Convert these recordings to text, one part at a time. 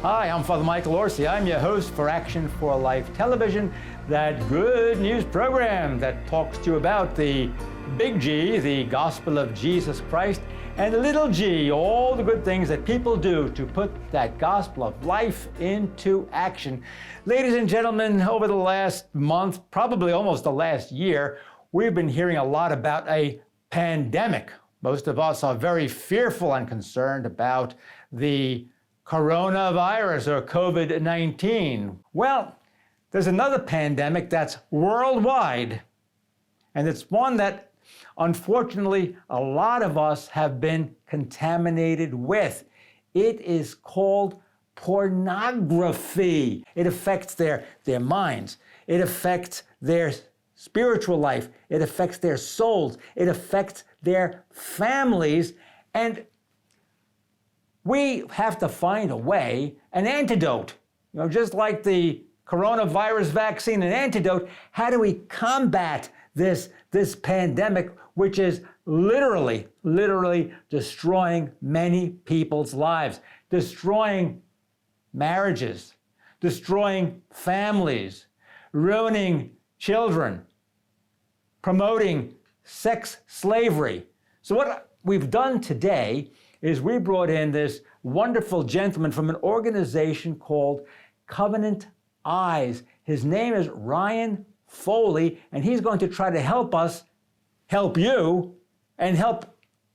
Hi, I'm Father Michael Orsi. I'm your host for Action for Life Television, that good news program that talks to you about the big G, the gospel of Jesus Christ, and the little g, all the good things that people do to put that gospel of life into action. Ladies and gentlemen, over the last month, probably almost the last year, we've been hearing a lot about a pandemic. Most of us are very fearful and concerned about the coronavirus or COVID-19. Well, there's another pandemic that's worldwide, and it's one that unfortunately a lot of us have been contaminated with. It is called pornography. It affects their minds. It affects their spiritual life. It affects their souls. It affects their families. And we have to find a way, an antidote. Just like the coronavirus vaccine, an antidote. How do we combat this pandemic, which is literally destroying many people's lives, destroying marriages, destroying families, ruining children, promoting sex slavery. So what we've done today is we brought in this wonderful gentleman from an organization called Covenant Eyes. His name is Ryan Foley, and he's going to try to help us, help you, and help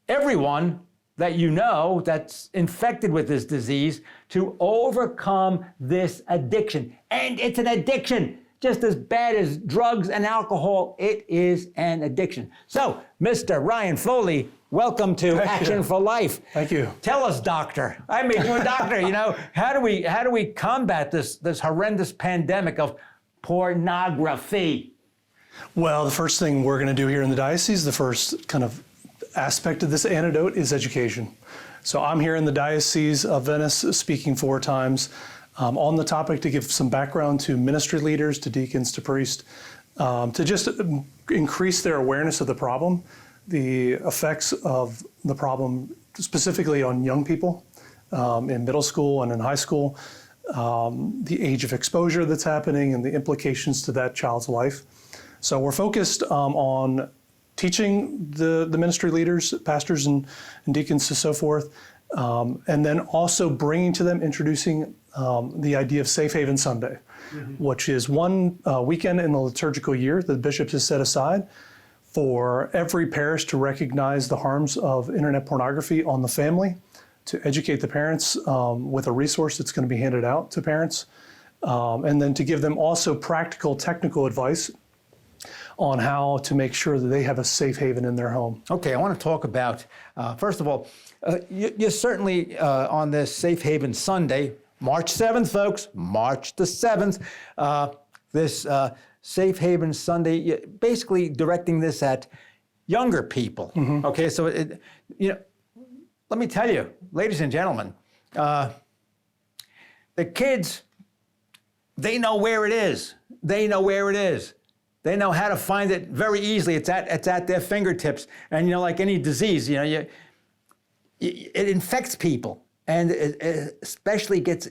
everyone that you know that's infected with this disease to overcome this addiction. And it's an addiction. Just as bad as drugs and alcohol, it is an addiction. So, Mr. Ryan Foley, welcome to Action for Life. Thank you. Tell us, doctor. I made you a doctor. How do we combat this horrendous pandemic of pornography? Well, the first thing we're going to do here in the diocese, the first kind of aspect of this antidote is education. So I'm here in the Diocese of Venice speaking 4 times on the topic to give some background to ministry leaders, to deacons, to priests, to just increase their awareness of the problem, the effects of the problem specifically on young people in middle school and in high school, the age of exposure that's happening and the implications to that child's life. So we're focused on teaching the ministry leaders, pastors and deacons and so forth, and then also bringing to them, introducing the idea of Safe Haven Sunday, which is one weekend in the liturgical year that the bishops has set aside for every parish to recognize the harms of internet pornography on the family, to educate the parents with a resource that's going to be handed out to parents, and then to give them also practical, technical advice on how to make sure that they have a safe haven in their home. Okay, I want to talk about, first of all, you're certainly on this Safe Haven Sunday, March 7th, folks, March the 7th, this Safe Haven Sunday, you're basically directing this at younger people. Okay, so, let me tell you, ladies and gentlemen, the kids, they know where it is. They know where it is. They know how to find it very easily. It's at their fingertips. And like any disease, it infects people, and it especially gets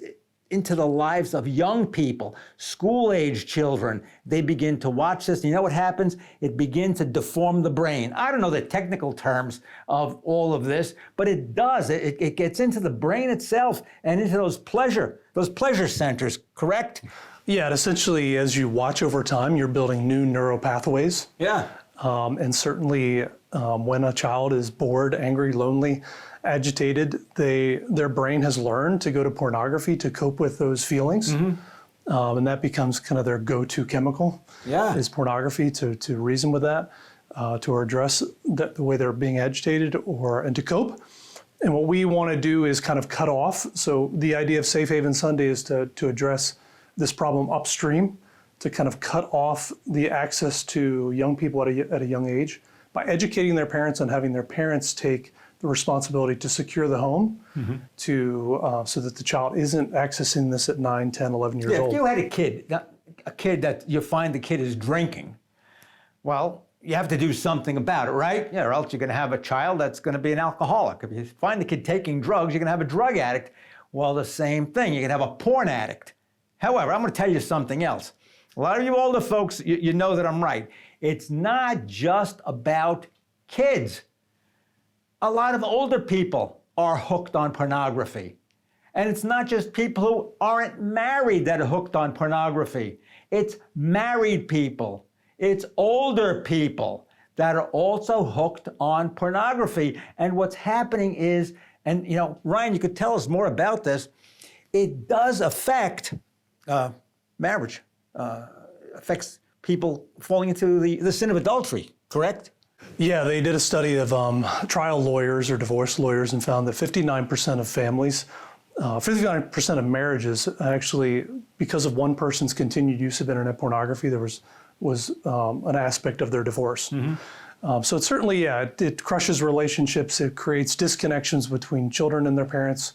into the lives of young people, school-age children. They begin to watch this. You know what happens? It begins to deform the brain. I don't know the technical terms of all of this, but it does. It gets into the brain itself and into those pleasure centers, correct? Yeah, and essentially, as you watch over time, you're building new neural pathways. Yeah. And certainly, when a child is bored, angry, lonely, agitated, their brain has learned to go to pornography to cope with those feelings. And that becomes kind of their go-to chemical, is pornography, to reason with that, to address the way they're being agitated and to cope. And what we want to do is kind of cut off. So the idea of Safe Haven Sunday is to address this problem upstream, to kind of cut off the access to young people at a young age by educating their parents and having their parents take the responsibility to secure the home so that the child isn't accessing this at 9, 10, 11 years old. If you had a kid that you find the kid is drinking, well, you have to do something about it, right? Yeah, or else you're going to have a child that's going to be an alcoholic. If you find the kid taking drugs, you're going to have a drug addict. Well, the same thing. You can have a porn addict. However, I'm going to tell you something else. A lot of you older folks, you know that I'm right. It's not just about kids. A lot of older people are hooked on pornography. And it's not just people who aren't married that are hooked on pornography. It's married people. It's older people that are also hooked on pornography. And what's happening is, and you know, Ryan, you could tell us more about this, it does affect marriage, affects people falling into the sin of adultery, correct? Yeah, they did a study of trial lawyers or divorce lawyers and found that 59% of families, 59% of marriages actually, because of one person's continued use of internet pornography, there was an aspect of their divorce. So it certainly, yeah, it crushes relationships. It creates disconnections between children and their parents,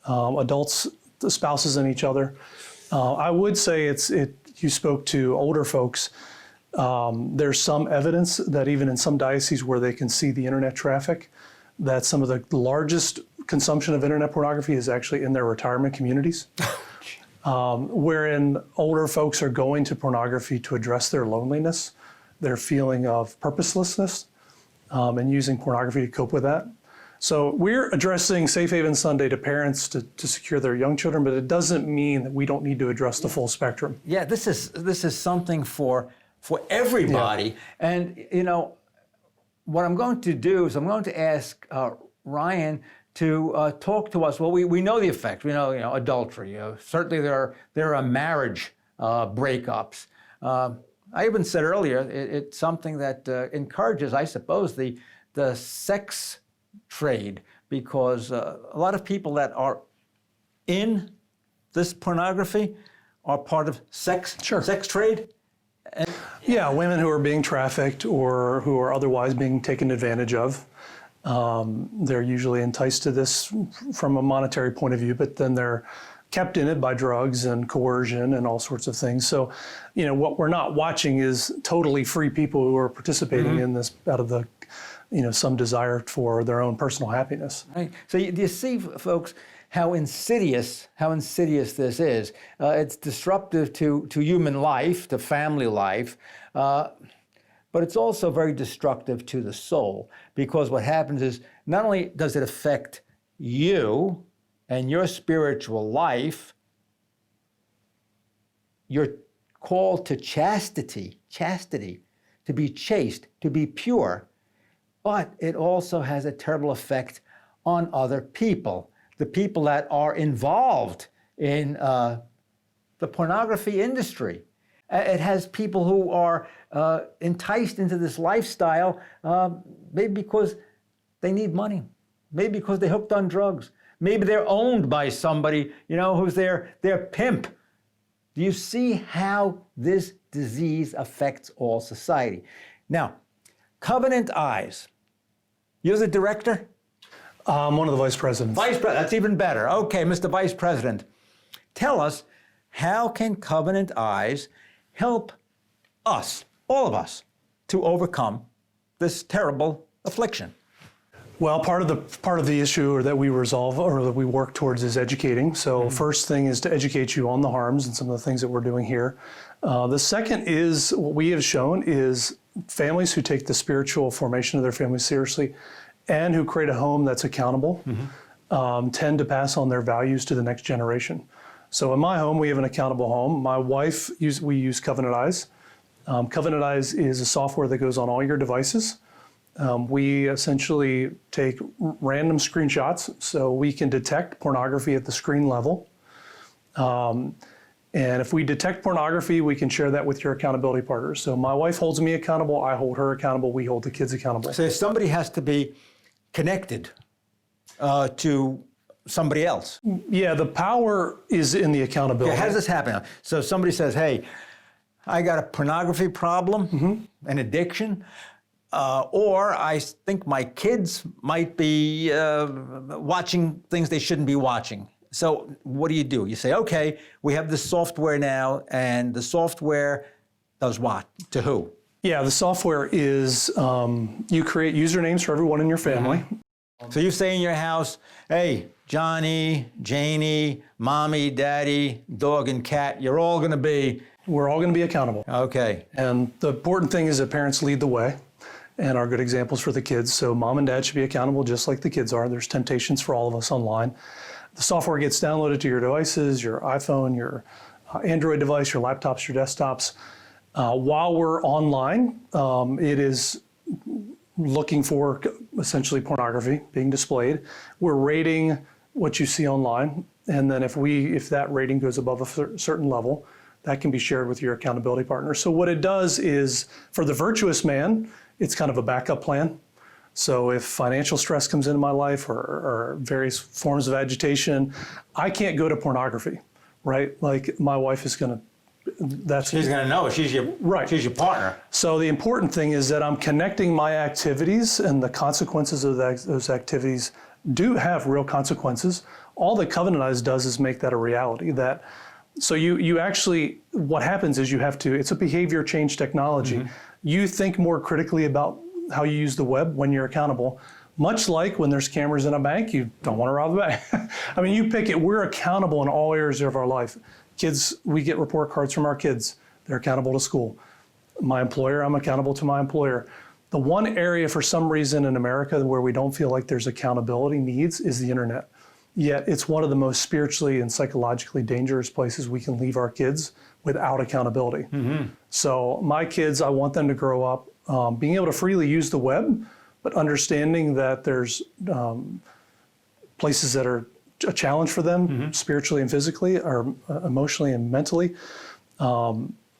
adults, the spouses and each other. I would say you spoke to older folks. There's some evidence that even in some dioceses where they can see the internet traffic, that some of the largest consumption of internet pornography is actually in their retirement communities, wherein older folks are going to pornography to address their loneliness, their feeling of purposelessness, and using pornography to cope with that. So we're addressing Safe Haven Sunday to parents to secure their young children, but it doesn't mean that we don't need to address the full spectrum. Yeah, this is something for everybody. Yeah. And you know, what I'm going to do is I'm going to ask Ryan to talk to us. Well, we know the effects. We know, adultery. Certainly there are marriage breakups. I even said earlier, it's something that encourages, I suppose, the sex trade, because a lot of people that are in this pornography are part of sex trade. And, yeah, women who are being trafficked or who are otherwise being taken advantage of. They're usually enticed to this from a monetary point of view, but then they're kept in it by drugs and coercion and all sorts of things. So, what we're not watching is totally free people who are participating in this out of the, some desire for their own personal happiness. Right. So do you see, folks, how insidious this is? It's disruptive to human life, to family life, but it's also very destructive to the soul, because what happens is not only does it affect you and your spiritual life, you're called to chastity, to be chaste, to be pure, but it also has a terrible effect on other people, the people that are involved in the pornography industry. It has people who are enticed into this lifestyle, maybe because they need money, maybe because they're hooked on drugs, maybe they're owned by somebody, who's their pimp. Do you see how this disease affects all society? Now, Covenant Eyes. You're the director? I'm one of the vice presidents. Vice President, that's even better. Okay, Mr. Vice President, tell us, how can Covenant Eyes help us, all of us, to overcome this terrible affliction? Well, part of the issue that we resolve or that we work towards is educating. So first thing is to educate you on the harms and some of the things that we're doing here. The second is, what we have shown is families who take the spiritual formation of their family seriously and who create a home that's accountable tend to pass on their values to the next generation. So in my home, we have an accountable home. My wife, we use Covenant Eyes. Covenant Eyes is a software that goes on all your devices. We essentially take random screenshots so we can detect pornography at the screen level. And if we detect pornography, we can share that with your accountability partners. So my wife holds me accountable, I hold her accountable, we hold the kids accountable. So somebody has to be connected to somebody else. Yeah, the power is in the accountability. Okay, how does this happen? So somebody says, hey, I got a pornography problem, an addiction, or I think my kids might be watching things they shouldn't be watching. So what do? You say, okay, we have this software now, and the software does what? To who? Yeah, the software is, you create usernames for everyone in your family. So you say in your house, hey, Johnny, Janie, mommy, daddy, dog, and cat, you're all going to be... We're all going to be accountable. Okay. And the important thing is that parents lead the way and are good examples for the kids. So mom and dad should be accountable just like the kids are. There's temptations for all of us online. The software gets downloaded to your devices, your iPhone, your Android device, your laptops, your desktops. While we're online, it is looking for essentially pornography being displayed. We're rating what you see online, and then if that rating goes above a certain level, that can be shared with your accountability partner. So what it does is, for the virtuous man, it's kind of a backup plan. So if financial stress comes into my life or various forms of agitation, I can't go to pornography, right? Like my wife is going to, she's going to know. She's your She's your partner. So the important thing is that I'm connecting my activities, and the consequences of those activities do have real consequences. All that Covenantize does is make that a reality. So you actually, what happens is it's a behavior change technology. Mm-hmm. You think more critically about how you use the web when you're accountable. Much like when there's cameras in a bank, you don't want to rob the bank. I mean, you pick it. We're accountable in all areas of our life. Kids, we get report cards from our kids. They're accountable to school. My employer, I'm accountable to my employer. The one area for some reason in America where we don't feel like there's accountability needs is the internet. Yet it's one of the most spiritually and psychologically dangerous places we can leave our kids without accountability. Mm-hmm. So my kids, I want them to grow up being able to freely use the web, but understanding that there's places that are a challenge for them, mm-hmm. spiritually and physically, or emotionally and mentally.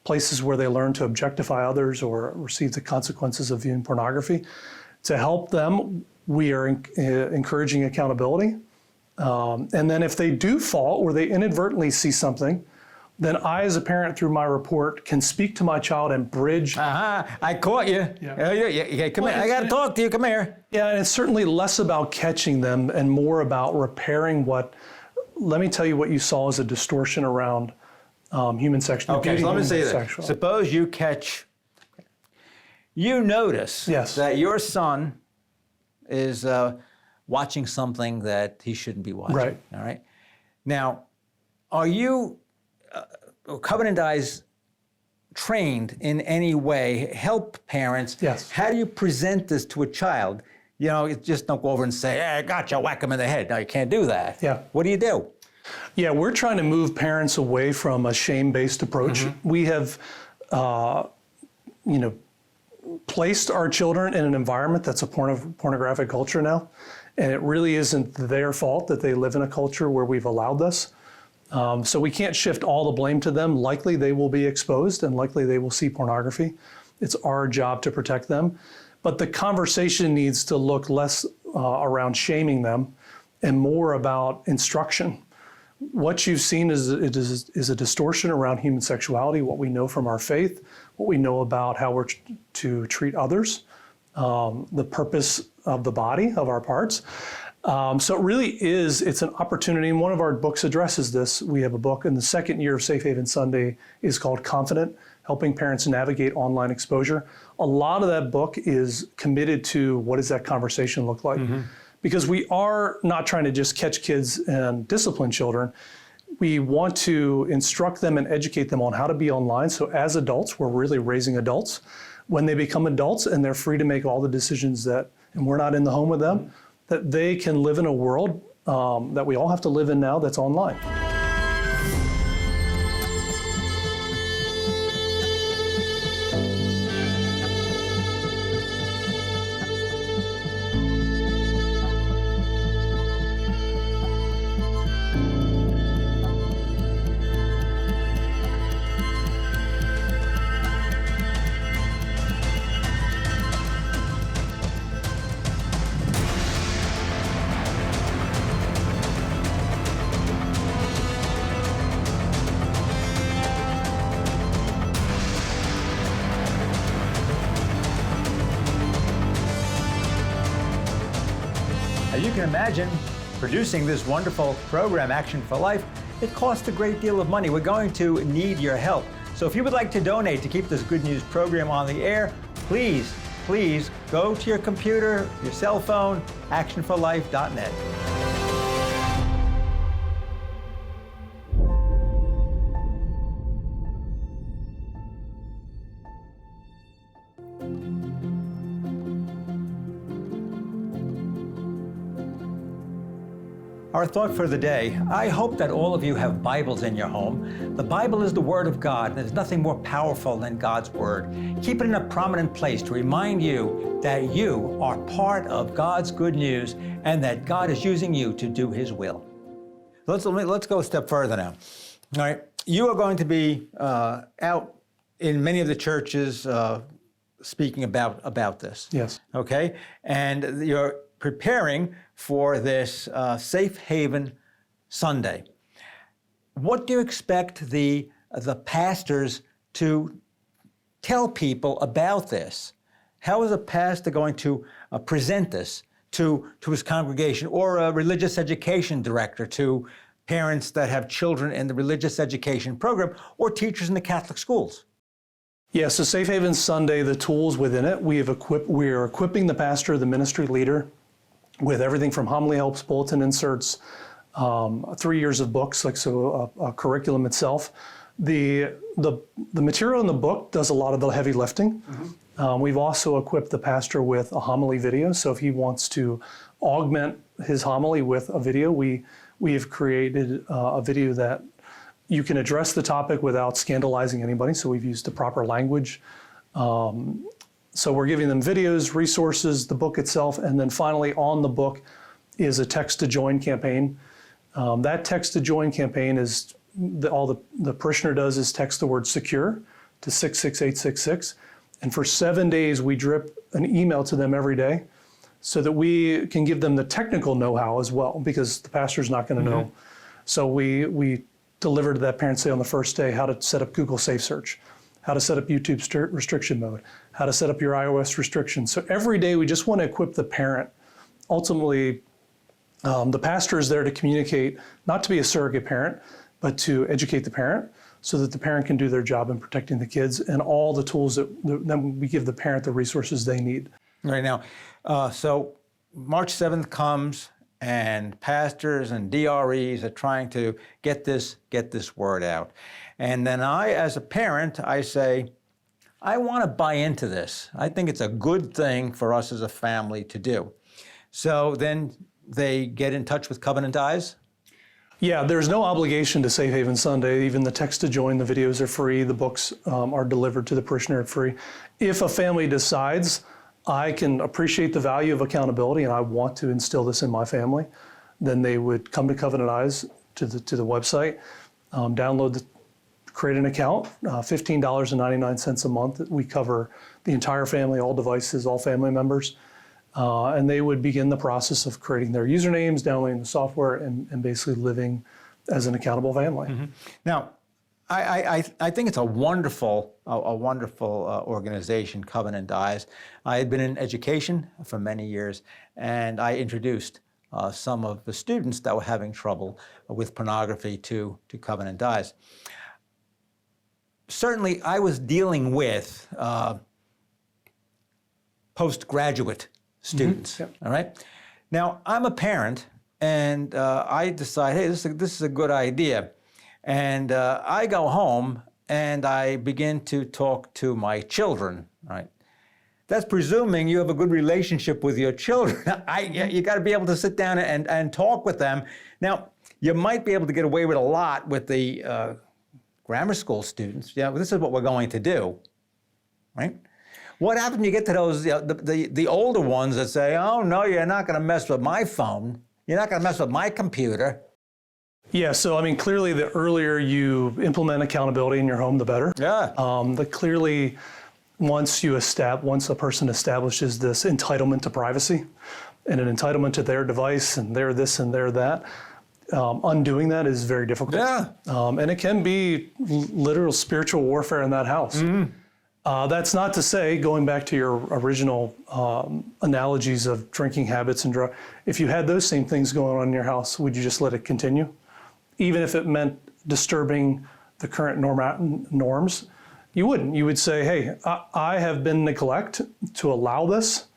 Places where they learn to objectify others or receive the consequences of viewing pornography. To help them, we are encouraging accountability. And then if they do fall or they inadvertently see something, then I, as a parent, through my report, can speak to my child and bridge. I caught you. Yeah. Come here. I got to talk to you. Come here. Yeah, and it's certainly less about catching them and more about repairing let me tell you what you saw as a distortion around human sexuality. Okay, so let me say this. Suppose you notice that your son is watching something that he shouldn't be watching. Right. All right. Now, are you Covenantize trained in any way, help parents? Yes. How do you present this to a child? You know, you just don't go over and say, hey, I gotcha, whack him in the head. No, you can't do that. Yeah. What do you do? Yeah, we're trying to move parents away from a shame-based approach. Mm-hmm. We have, placed our children in an environment that's a pornographic culture now. And it really isn't their fault that they live in a culture where we've allowed this. So we can't shift all the blame to them. Likely they will be exposed and likely they will see pornography. It's our job to protect them. But the conversation needs to look less around shaming them and more about instruction. What you've seen is a distortion around human sexuality, what we know from our faith, what we know about how we're to treat others, the purpose of the body, of our parts. So it really it's an opportunity, and one of our books addresses this. We have a book in the second year of Safe Haven Sunday is called Confident, Helping Parents Navigate Online Exposure. A lot of that book is committed to what does that conversation look like? Mm-hmm. Because we are not trying to just catch kids and discipline children. We want to instruct them and educate them on how to be online. So as adults, we're really raising adults. When they become adults and they're free to make all the decisions and we're not in the home with them, that they can live in a world that we all have to live in now that's online. As you can imagine, producing this wonderful program, Action for Life, it costs a great deal of money. We're going to need your help. So if you would like to donate to keep this good news program on the air, please please go to your computer, your cell phone, actionforlife.net. Our thought for the day: I hope that all of you have Bibles in your home. The Bible is the Word of God, and there's nothing more powerful than God's Word. Keep it in a prominent place to remind you that you are part of God's good news and that God is using you to do His will. Let's go a step further now. All right, you are going to be out in many of the churches speaking about this. Yes. Okay, and you're preparing for this Safe Haven Sunday. What do you expect the pastors to tell people about this? How is a pastor going to present this to his congregation, or a religious education director to parents that have children in the religious education program, or teachers in the Catholic schools? Yeah, so Safe Haven Sunday, the tools within it, we are equipping the pastor, the ministry leader, with everything from homily helps, bulletin inserts, 3 years of books, a curriculum itself. The material in the book does a lot of the heavy lifting. Mm-hmm. We've also equipped the pastor with a homily video, so if he wants to augment his homily with a video, we have created a video that you can address the topic without scandalizing anybody, so we've used the proper language. So we're giving them videos, resources, the book itself, and then finally on the book is a text to join campaign. That text to join campaign is, all the parishioner does is text the word secure to 66866. And for 7 days, we drip an email to them every day so that we can give them the technical know-how as well, because the pastor's not going to know. So we deliver to that parent, say on the first day, how to set up Google Safe Search, how to set up YouTube restriction mode, how to set up your iOS restrictions. So every day we just want to equip the parent. Ultimately, the pastor is there to communicate, not to be a surrogate parent, but to educate the parent so that the parent can do their job in protecting the kids, and all the tools that then we give the parent the resources they need. Right now, so March 7th comes, and pastors and DREs are trying to get this word out. And then I, as a parent, I say, I want to buy into this. I think it's a good thing for us as a family to do. So then they get in touch with Covenant Eyes? Yeah, there's no obligation to Safe Haven Sunday. Even the text to join, the videos are free, the books are delivered to the parishioner free. If a family decides, I can appreciate the value of accountability and I want to instill this in my family, then they would come to Covenant Eyes to the website, create an account, $15.99 a month. We cover the entire family, all devices, all family members. And they would begin the process of creating their usernames, downloading the software, and basically living as an accountable family. Mm-hmm. Now, I think it's a wonderful organization, Covenant Eyes. I had been in education for many years, and I introduced some of the students that were having trouble with pornography to Covenant Eyes. Certainly, I was dealing with postgraduate students. Mm-hmm. Yep. All right. Now, I'm a parent, and I decide, hey, this is a good idea. And I go home and I begin to talk to my children, right? That's presuming you have a good relationship with your children. You got to be able to sit down and talk with them. Now, you might be able to get away with a lot with the grammar school students. Yeah, this is what we're going to do, right? What happens when you get to those, the older ones that say, oh, no, you're not going to mess with my phone. You're not going to mess with my computer. Yeah, so I mean, clearly the earlier you implement accountability in your home, the better. Yeah. Clearly, once a person establishes this entitlement to privacy and an entitlement to their device and their this and their that, undoing that is very difficult. Yeah. And it can be literal spiritual warfare in that house. Mm-hmm. That's not to say, going back to your original analogies of drinking habits and drug, if you had those same things going on in your house, would you just let it continue? Even if it meant disturbing the current norms, You wouldn't. You would say, hey, I have been neglect to allow this.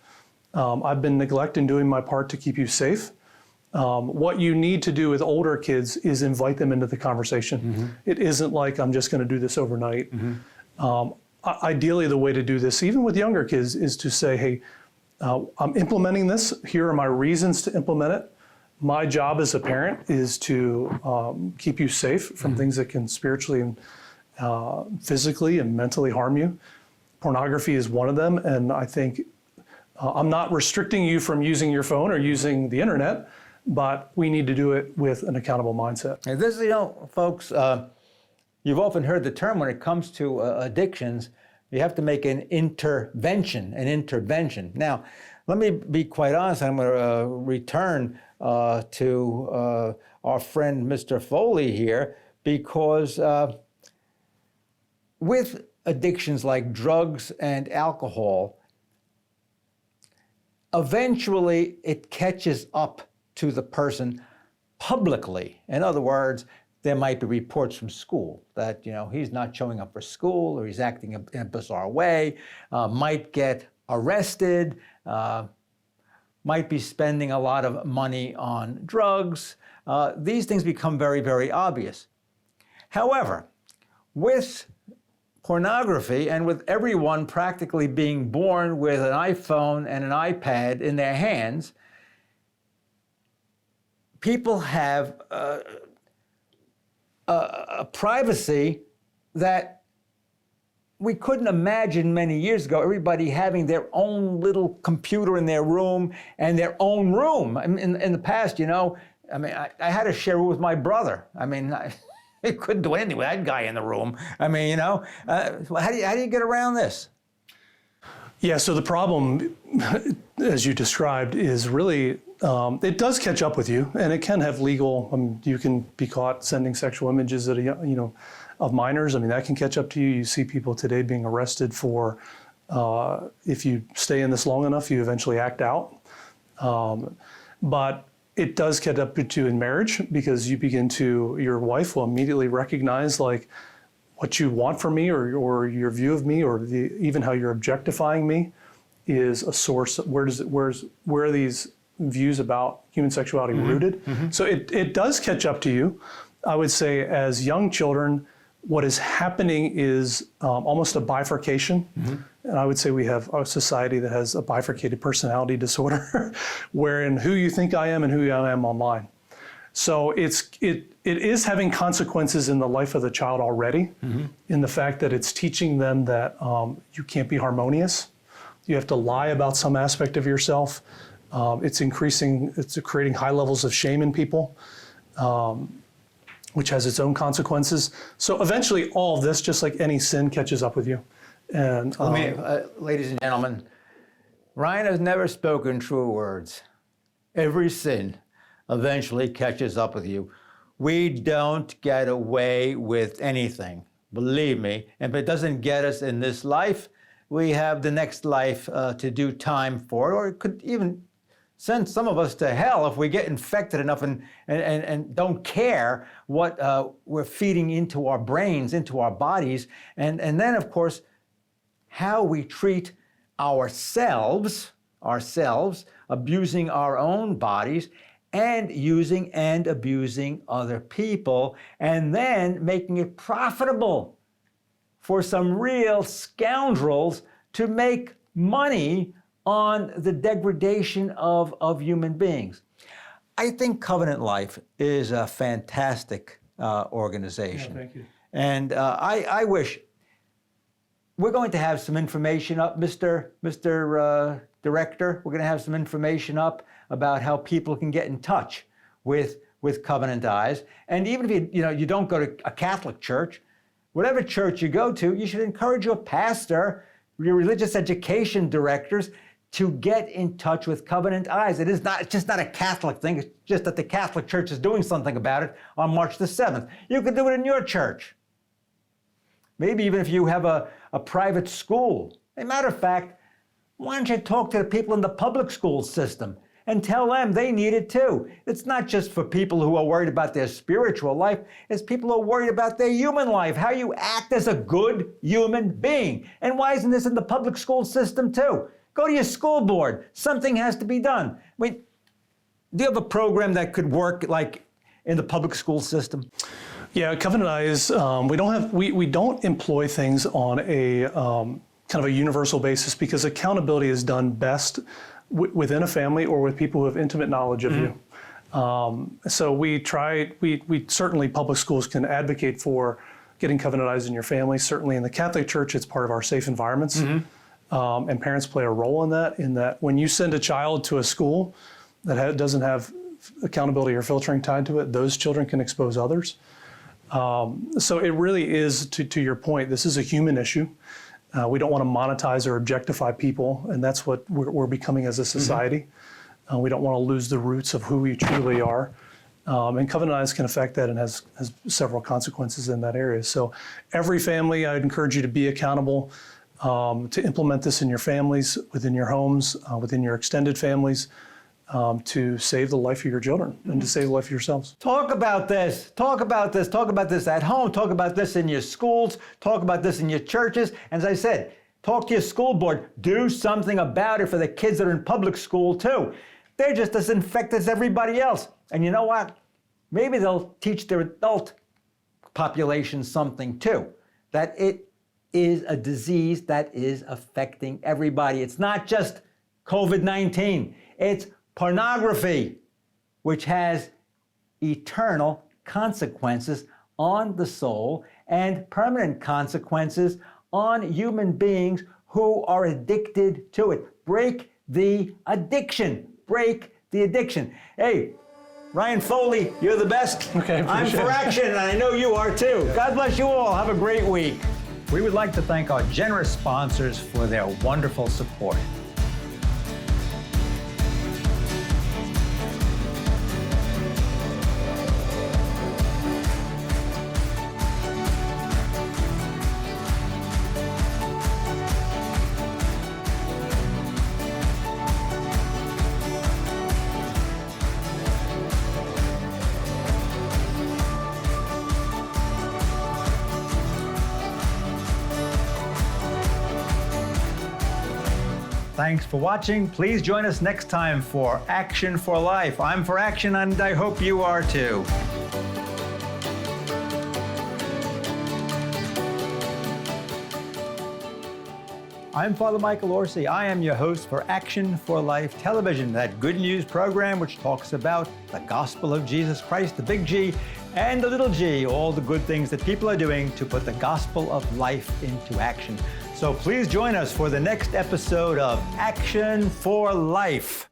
I've been neglect in doing my part to keep you safe. What you need to do with older kids is invite them into the conversation. It isn't like I'm just going to do this overnight. Ideally, the way to do this, even with younger kids, is to say, hey, I'm implementing this. Here are my reasons to implement it. My job as a parent is to keep you safe from things that can spiritually and physically and mentally harm you. Pornography is one of them, and I think I'm not restricting you from using your phone or using the internet, but we need to do it with an accountable mindset. And this, folks, you've often heard the term when it comes to addictions, you have to make an intervention. Now, let me be quite honest. I'm going to return to our friend Mr. Foley here, because with addictions like drugs and alcohol, eventually it catches up to the person publicly. In other words, there might be reports from school that, he's not showing up for school, or he's acting in a bizarre way, might get arrested, might be spending a lot of money on drugs. These things become very, very obvious. However, with pornography, and with everyone practically being born with an iPhone and an iPad in their hands, people have a privacy that we couldn't imagine many years ago. Everybody having their own little computer in their room and their own room. In the past, I had to share it with my brother. I couldn't do anything with that guy in the room. How do you get around this? Yeah, so the problem, as you described, is really, it does catch up with you, and it can have legal, you can be caught sending sexual images at of minors. That can catch up to you. You see people today being arrested for, if you stay in this long enough, you eventually act out. But it does catch up to you in marriage, because your wife will immediately recognize what you want from me, or your view of me, or even how you're objectifying me is a source. Where are these views about human sexuality rooted? So it does catch up to you. I would say as young children, what is happening is almost a bifurcation. And I would say we have a society that has a bifurcated personality disorder, wherein who you think I am and who I am online. So it is having consequences in the life of the child already, in the fact that it's teaching them that you can't be harmonious. You have to lie about some aspect of yourself. It's creating high levels of shame in people, which has its own consequences. So eventually all of this, just like any sin, catches up with you. And ladies and gentlemen, Ryan has never spoken true words. Every sin eventually catches up with you. We don't get away with anything, believe me. And if it doesn't get us in this life, we have the next life to do time for, or it could even send some of us to hell if we get infected enough and don't care what we're feeding into our brains, into our bodies. And then, of course, how we treat ourselves, abusing our own bodies, and using and abusing other people, and then making it profitable for some real scoundrels to make money on the degradation of human beings. I think Covenant Life is a fantastic organization. Yeah, thank you. And I wish, we're going to have some information up, Mr. Director. We're going to have some information up about how people can get in touch with Covenant Eyes. And even if you don't go to a Catholic church, whatever church you go to, you should encourage your pastor, your religious education directors, to get in touch with Covenant Eyes. It's just not a Catholic thing. It's just that the Catholic Church is doing something about it on March the 7th. You could do it in your church. Maybe even if you have a private school. As a matter of fact, why don't you talk to the people in the public school system and tell them they need it too. It's not just for people who are worried about their spiritual life, it's people who are worried about their human life, how you act as a good human being. And why isn't this in the public school system too? Go to your school board. Something has to be done. I mean, do you have a program that could work like in the public school system? Yeah, Covenant Eyes, we don't employ things on a kind of a universal basis because accountability is done best within a family or with people who have intimate knowledge of you. So we certainly, public schools can advocate for getting Covenant Eyes in your family. Certainly in the Catholic Church, it's part of our safe environments. And parents play a role in that when you send a child to a school that doesn't have accountability or filtering tied to it, those children can expose others. So it really is, to your point, this is a human issue. We don't want to monetize or objectify people, and that's what we're becoming as a society. We don't want to lose the roots of who we truly are. And Covenant Eyes can affect that and has several consequences in that area. So every family, I'd encourage you to be accountable, to implement this in your families, within your homes, within your extended families, to save the life of your children and to save the life of yourselves. Talk about this. Talk about this. Talk about this at home. Talk about this in your schools. Talk about this in your churches. And as I said, talk to your school board. Do something about it for the kids that are in public school too. They're just as infected as everybody else. And you know what? Maybe they'll teach their adult population something too, that it is a disease that is affecting everybody. It's not just COVID-19. It's pornography, which has eternal consequences on the soul and permanent consequences on human beings who are addicted to it. Break the addiction. Break the addiction. Hey, Ryan Foley, you're the best. Okay, I'm for action, and I know you are too. God bless you all. Have a great week. We would like to thank our generous sponsors for their wonderful support. Thanks for watching. Please join us next time for Action for Life. I'm for action, and I hope you are too. I'm Father Michael Orsi. I am your host for Action for Life Television, that good news program which talks about the gospel of Jesus Christ, the big G and the little g, all the good things that people are doing to put the gospel of life into action. So please join us for the next episode of Action for Life.